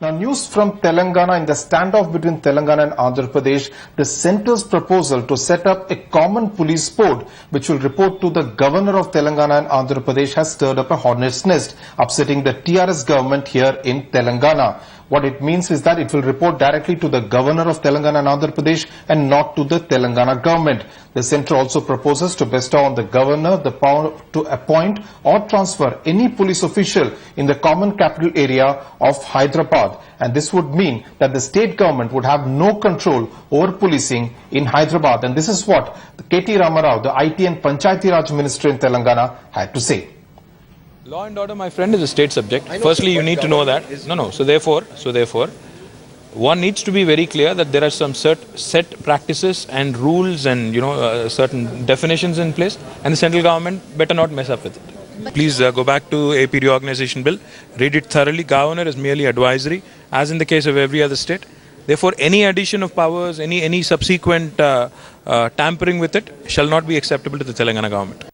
Now, news from Telangana. In the standoff between Telangana and Andhra Pradesh, the centre's proposal to set up a common police board which will report to the governor of Telangana and Andhra Pradesh has stirred up a hornet's nest, upsetting the TRS government here in Telangana. What it means is that it will report directly to the governor of Telangana and Andhra Pradesh and not to the Telangana government. The centre also proposes to bestow on the governor the power to appoint or transfer any police official in the common capital area of Hyderabad. And this would mean that the state government would have no control over policing in Hyderabad. And this is what K.T. Ramarao, the IT and Panchayati Raj Minister in Telangana, had to say. Law and order, my friend, is a state subject. Firstly, you need to know that. So therefore, one needs to be very clear that there are some set practices and rules and certain definitions in place, and the central government better not mess up with it. Please go back to AP reorganization bill, read it thoroughly. Governor is merely advisory, as in the case of every other state. Therefore, any addition of powers, any subsequent tampering with it shall not be acceptable to the Telangana government.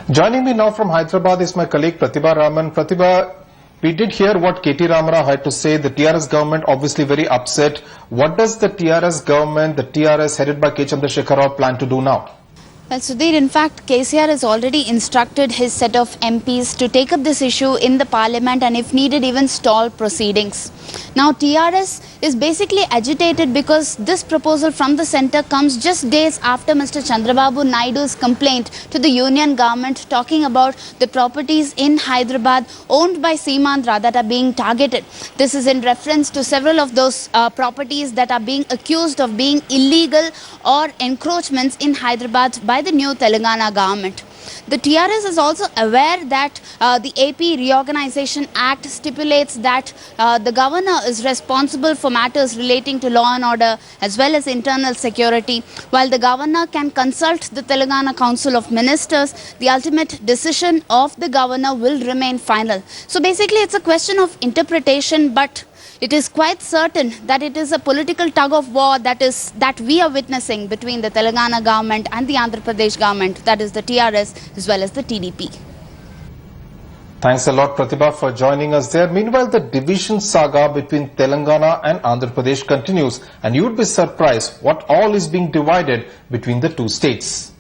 Joining me now from Hyderabad is my colleague Pratibha Raman. Pratibha, we did hear what K.T. Ramarao had to say. The TRS government obviously very upset. What does the TRS government, the TRS headed by K. Chandrasekhar Rao, plan to do now? Well, Sudhir, in fact, KCR has already instructed his set of MPs to take up this issue in the parliament and if needed even stall proceedings. Now, TRS is basically agitated because this proposal from the centre comes just days after Mr. Chandrababu Naidu's complaint to the union government talking about the properties in Hyderabad owned by Seemandhra that are being targeted. This is in reference to several of those properties that are being accused of being illegal or encroachments in Hyderabad by the new Telangana government. The TRS is also aware that the AP Reorganization Act stipulates that the governor is responsible for matters relating to law and order as well as internal security. While the governor can consult the Telangana Council of Ministers, the ultimate decision of the governor will remain final. So basically it's a question of interpretation, but it is quite certain that it is a political tug of war that we are witnessing between the Telangana government and the Andhra Pradesh government, that is the TRS as well as the TDP. Thanks a lot, Pratibha, for joining us there. Meanwhile, the division saga between Telangana and Andhra Pradesh continues, and you would be surprised what all is being divided between the two states.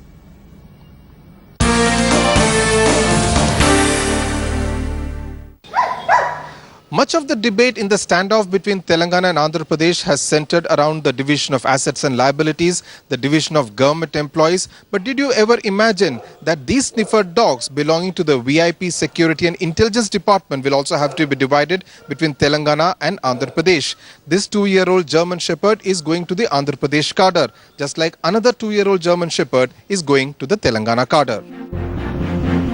Much of the debate in the standoff between Telangana and Andhra Pradesh has centered around the division of assets and liabilities, the division of government employees. But did you ever imagine that these sniffer dogs belonging to the VIP Security and Intelligence Department will also have to be divided between Telangana and Andhra Pradesh? This 2-year-old German Shepherd is going to the Andhra Pradesh cadre, just like another 2-year-old German Shepherd is going to the Telangana cadre.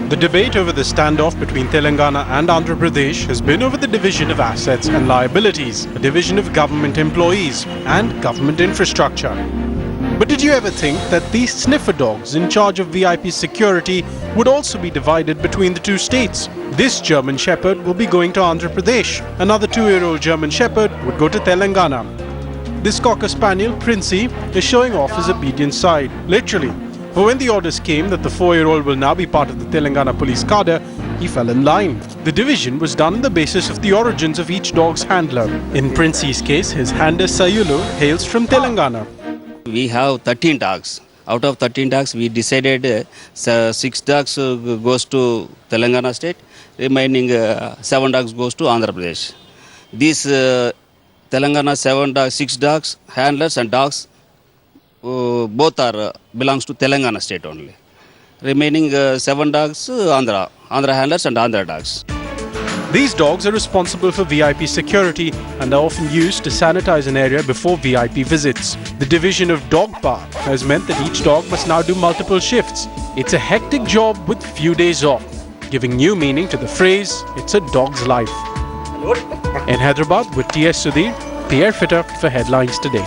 The debate over the standoff between Telangana and Andhra Pradesh has been over the division of assets and liabilities, a division of government employees and government infrastructure. But did you ever think that these sniffer dogs in charge of VIP security would also be divided between the two states? This German Shepherd will be going to Andhra Pradesh. Another 2-year-old German Shepherd would go to Telangana. This Cocker Spaniel, Princey, is showing off his obedient side, literally. For when the orders came that the 4-year-old will now be part of the Telangana police cadre, he fell in line. The division was done on the basis of the origins of each dog's handler. In Princey's case, his handler Sayulu hails from Telangana. We have 13 dogs. Out of 13 dogs, we decided 6 dogs goes to Telangana state, remaining 7 dogs goes to Andhra Pradesh. These Telangana 6 dogs, handlers and dogs, both are belongs to Telangana state only. Remaining 7 dogs, Andhra handlers and Andhra dogs. These dogs are responsible for VIP security and are often used to sanitize an area before VIP visits. The division of dog park has meant that each dog must now do multiple shifts. It's a hectic job with few days off, giving new meaning to the phrase, it's a dog's life. In Hyderabad with TS Sudhir, PR Fitter for Headlines Today.